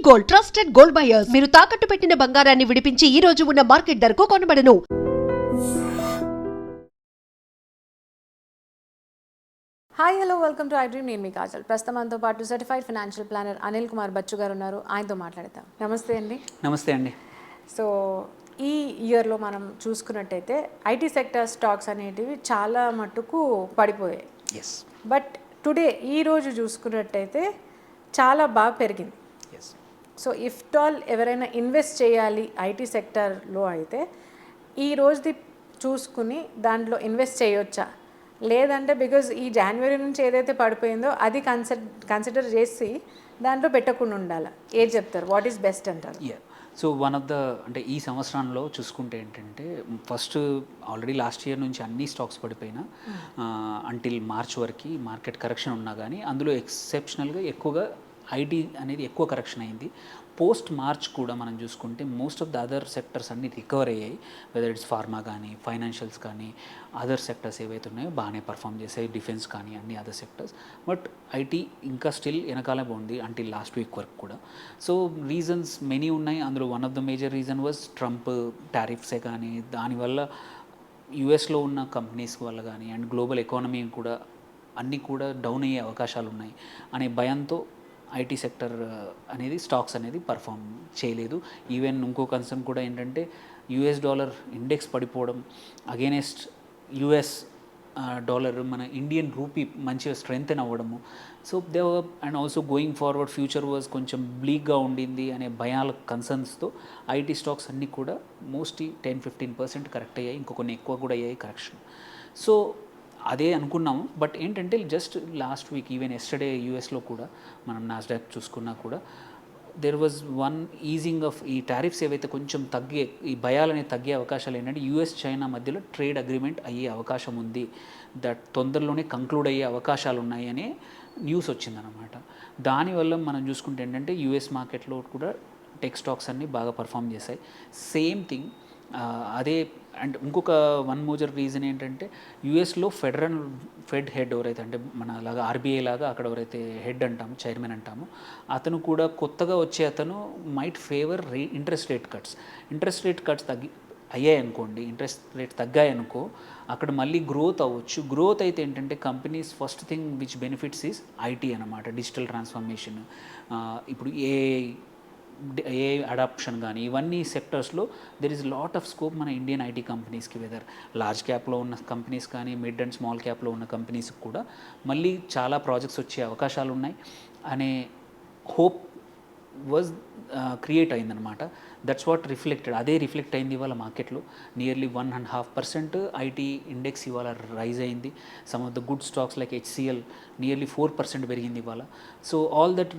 Gold trusted gold buyers మీరు తాకట్టు పెట్టిన బంగారాన్ని విడిపించి ఈ రోజు ఉన్న మార్కెట్ ధరకు కొనబడను. Hi hello welcome to iDream. నేను మీ కాజల్. ప్రస్తుతం మనతో పాటు certified financial planner Anil Kumar Bachchu garu ఉన్నారు. ఆయనతో మాట్లాడతాం. నమస్తే అండి. నమస్తే అండి. సో ఈ ఇయర్లో మనం చూసుకున్నట్టయితే ఐటీ సెక్టర్ స్టాక్స్ అనేటివి చాలా మట్టుకు పడిపోయాయి. ఎస్. బట్ టుడే ఈరోజు చూసుకున్నట్టయితే చాలా బాగా పెరిగింది. ఎస్. సో ఇఫ్ ఆల్ ఎవరైనా ఇన్వెస్ట్ చేయాలి ఐటీ సెక్టర్లో అయితే ఈ రోజుది చూసుకుని దాంట్లో ఇన్వెస్ట్ చేయొచ్చా, లేదంటే బికాజ్ ఈ జనవరి నుంచి ఏదైతే పడిపోయిందో అది కన్సిడర్ చేసి దాంట్లో పెట్టకుండా ఉండాలి? ఏది చెప్తారు? వాట్ ఈస్ బెస్ట్ అంటారు? సో వన్ ఆఫ్ ద అంటే ఈ సంవత్సరంలో చూసుకుంటే ఏంటంటే ఫస్ట్ ఆల్రెడీ లాస్ట్ ఇయర్ నుంచి అన్ని స్టాక్స్ పడిపోయినా అంటిల్ మార్చ్ వరకు మార్కెట్ కరెక్షన్ ఉన్నా కానీ అందులో ఎక్సెప్షనల్గా ఎక్కువగా ఐటీ అనేది ఎక్కువ కరెక్షన్ అయింది. పోస్ట్ మార్చ్ కూడా మనం చూసుకుంటే most of the other sectors అన్నీ రికవర్ అయ్యాయి. వెదర్ ఇట్స్ ఫార్మా కానీ ఫైనాన్షియల్స్ కానీ అదర్ సెక్టర్స్ ఏవైతే ఉన్నాయో బాగానే పర్ఫామ్ చేసాయి. డిఫెన్స్ కానీ అన్ని అదర్ సెక్టర్స్. బట్ ఐటీ ఇంకా స్టిల్ వెనకాలే బాగుంది అంటిల్ లాస్ట్ వీక్ వరకు కూడా. సో రీజన్స్ మెనీ ఉన్నాయి. అందులో one of the major reason was Trump టారిఫ్సే కానీ దానివల్ల యుఎస్లో ఉన్న కంపెనీస్ వల్ల కానీ అండ్ గ్లోబల్ ఎకానమీ కూడా అన్నీ కూడా డౌన్ అయ్యే అవకాశాలు ఉన్నాయి అనే భయంతో ఐటీ సెక్టర్ అనేది స్టాక్స్ అనేది పర్ఫామ్ చేయలేదు. ఈవెన్ ఇంకో కన్సర్న్ కూడా ఏంటంటే యుఎస్ డాలర్ ఇండెక్స్ పడిపోవడం అగేనెస్ట్ యుఎస్ డాలర్ మన ఇండియన్ రూపీ మంచిగా స్ట్రెంగ్తెన్ అవ్వడము. So they and also going forward future was కొంచెం బ్లీక్గా ఉండింది అనే భయాల కన్సర్న్స్తో ఐటీ స్టాక్స్ అన్నీ కూడా మోస్ట్లీ 10-15% కరెక్ట్ అయ్యాయి. ఇంకొన్ని ఎక్కువ కూడా అయ్యాయి కరెక్షన్. సో అదే అనుకున్నాము. బట్ ఏంటంటే just last week even yesterday యూఎస్లో కూడా మనం నాస్డాక్ చూసుకున్నా కూడా there was one easing of ఈ టారిఫ్స్ ఏవైతే కొంచెం తగ్గే ఈ భయాలనేవి తగ్గే అవకాశాలు ఏంటంటే యూఎస్ చైనా మధ్యలో ట్రేడ్ అగ్రిమెంట్ అయ్యే అవకాశం ఉంది. దట్ తొందరలోనే కంక్లూడ్ అయ్యే అవకాశాలు ఉన్నాయి అనే న్యూస్ వచ్చిందనమాట. దానివల్ల మనం చూసుకుంటే ఏంటంటే యూఎస్ మార్కెట్లో కూడా టెక్ స్టాక్స్ అన్నీ బాగా పర్ఫామ్ చేశాయి. సేమ్ థింగ్ అదే. అండ్ ఇంకొక వన్ మేజర్ రీజన్ ఏంటంటే యుఎస్లో ఫెడ్ హెడ్ ఎవరైతే అంటే మన లాగా ఆర్బీఐ లాగా అక్కడ ఎవరైతే హెడ్ అంటాము చైర్మన్ అంటాము అతను కూడా కొత్తగా వచ్చే అతను might favour interest rate cuts అయ్యాయి అనుకోండి, ఇంట్రెస్ట్ రేట్ తగ్గాయనుకో అక్కడ మళ్ళీ గ్రోత్ అవ్వచ్చు. గ్రోత్ అయితే ఏంటంటే companies first thing which benefits is IT అనమాట. డిజిటల్ ట్రాన్స్ఫర్మేషన్, ఇప్పుడు ఏ అడాప్షన్ కానీ ఇవన్నీ సెక్టర్స్లో there is lot of scope మన ఇండియన్ ఐటీ కంపెనీస్కి. వెదర్ లార్జ్ క్యాప్లో ఉన్న కంపెనీస్ కానీ మిడ్ అండ్ స్మాల్ క్యాప్లో ఉన్న కంపెనీస్కి కూడా మళ్ళీ చాలా ప్రాజెక్ట్స్ వచ్చే అవకాశాలు ఉన్నాయి అనే హోప్ వాజ్ క్రియేట్ అయిందనమాట. That's what reflected. అదే రిఫ్లెక్ట్ అయింది ఇవాళ మార్కెట్లో. నియర్లీ 1.5% ఐటీ ఇండెక్స్ ఇవాళ రైజ్ అయింది. Some of the good stocks like HCl nearly 4% పెరిగింది ఇవాళ. So all that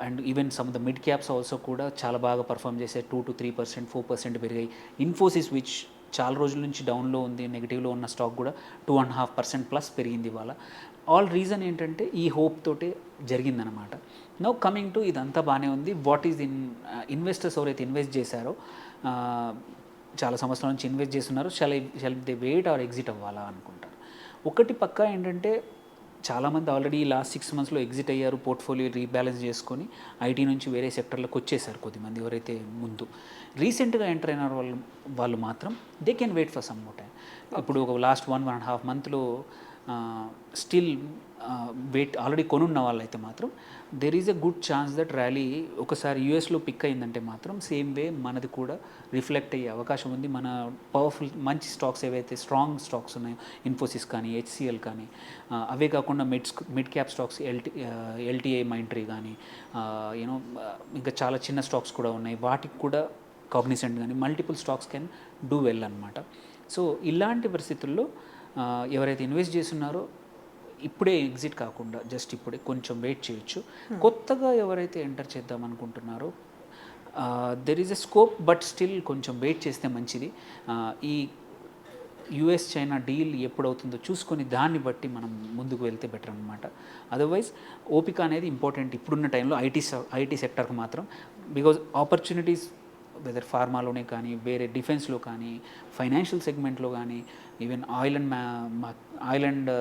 and even some of the mid caps also కూడా చాలా బాగా పర్ఫామ్ చేసే 2-3%, 4% పెరిగాయి. ఇన్ఫోసిస్ విచ్ చాలా రోజుల నుంచి డౌన్లో ఉంది, నెగిటివ్లో ఉన్న స్టాక్ కూడా 2.5% ప్లస్ పెరిగింది ఇవాళ. ఆల్ రీజన్ ఏంటంటే ఈ హోప్ తోటే జరిగిందనమాట. నౌ కమింగ్ టు ఇదంతా బాగానే ఉంది. వాట్ ఈజ్ ఇన్వెస్టర్స్ ఎవరైతే ఇన్వెస్ట్ చేశారో చాలా సంవత్సరాల నుంచి ఇన్వెస్ట్ చేస్తున్నారో shall they wait or exit అవ్వాలా అనుకుంటారు. ఒకటి పక్కా ఏంటంటే చాలామంది ఆల్రెడీ లాస్ట్ 6 monthsలో ఎగ్జిట్ అయ్యారు, పోర్ట్ఫోలియో రీబ్యాలెన్స్ చేసుకొని ఐటీ నుంచి వేరే సెక్టర్లకు వచ్చేసారు కొద్దిమంది ఎవరైతే ముందు. రీసెంట్గా ఎంటర్ అయిన వాళ్ళు మాత్రం they can wait for some more time. ఇప్పుడు ఒక లాస్ట్ 1.5 monthsలో స్టిల్ వెయిట్ ఆల్రెడీ కొనున్న వాళ్ళైతే మాత్రం there is a good chance that rally ఒకసారి యూఎస్లో పిక్ అయిందంటే మాత్రం సేమ్ వే మనది కూడా రిఫ్లెక్ట్ అయ్యే అవకాశం ఉంది. మన పవర్ఫుల్ మంచి స్టాక్స్ ఏవైతే స్ట్రాంగ్ స్టాక్స్ ఉన్నాయో ఇన్ఫోసిస్ కానీ హెచ్సిఎల్ కానీ అవే కాకుండా mid cap stocks LTI Mindtree కానీ యూనో ఇంకా చాలా చిన్న స్టాక్స్ కూడా ఉన్నాయి. వాటికి కూడా కాగ్నిసెంట్ కానీ multiple stocks can do well అనమాట. సో ఇలాంటి పరిస్థితుల్లో ఎవరైతే ఇన్వెస్ట్ చేస్తున్నారో ఇప్పుడే ఎగ్జిట్ కాకుండా జస్ట్ ఇప్పుడే కొంచెం వెయిట్ చేయొచ్చు. కొత్తగా ఎవరైతే ఎంటర్ చేద్దాం అనుకుంటున్నారో there is a scope, but still కొంచెం వెయిట్ చేస్తే మంచిది. ఈ యుఎస్ చైనా డీల్ ఎప్పుడవుతుందో చూసుకొని దాన్ని బట్టి మనం ముందుకు వెళ్తే బెటర్ అనమాట. అదర్వైజ్ ఓపిక అనేది ఇంపార్టెంట్ ఇప్పుడున్న టైంలో ఐటీ సెక్టర్కి మాత్రం. బికాజ్ ఆపర్చునిటీస్ వెదర్ ఫార్మాలోనే కానీ వేరే డిఫెన్స్లో కానీ ఫైనాన్షియల్ సెగ్మెంట్లో కానీ even oil and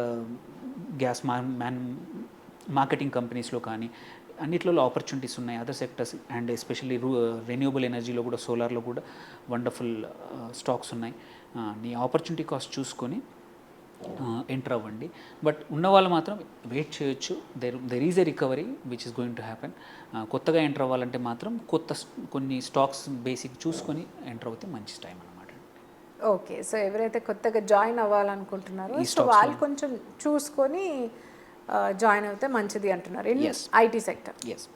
gas marketing కంపెనీస్లో కానీ అన్నిట్లలో ఆపర్చునిటీస్ ఉన్నాయి other sectors and especially renewable ఎనర్జీలో కూడా సోలార్లో కూడా వండర్ఫుల్ స్టాక్స్ ఉన్నాయి. నీ ఆపర్చునిటీ కాస్ట్ చూసుకొని ఎంటర్ అవ్వండి. బట్ ఉన్న వాళ్ళు మాత్రం వెయిట్ చేయొచ్చు. There is a recovery which is going to happen. కొత్తగా ఎంటర్ అవ్వాలంటే మాత్రం కొన్ని స్టాక్స్ బేసిక్ చూసుకొని ఎంటర్ అవుతే మంచి టైం అనమాట. ఓకే, సో ఎవరైతే కొత్తగా జాయిన్ అవ్వాలనుకుంటున్నారో ఈ సో stocks వాళ్ళు కొంచెం చూసుకొని జాయిన్ అవుతే మంచిది అంటున్నారు in Yes. IT sector. Yes,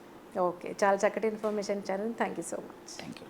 okay, చాలా చక్కటి ఇన్ఫర్మేషన్ ఇచ్చారు. Thank you so much. Thank you.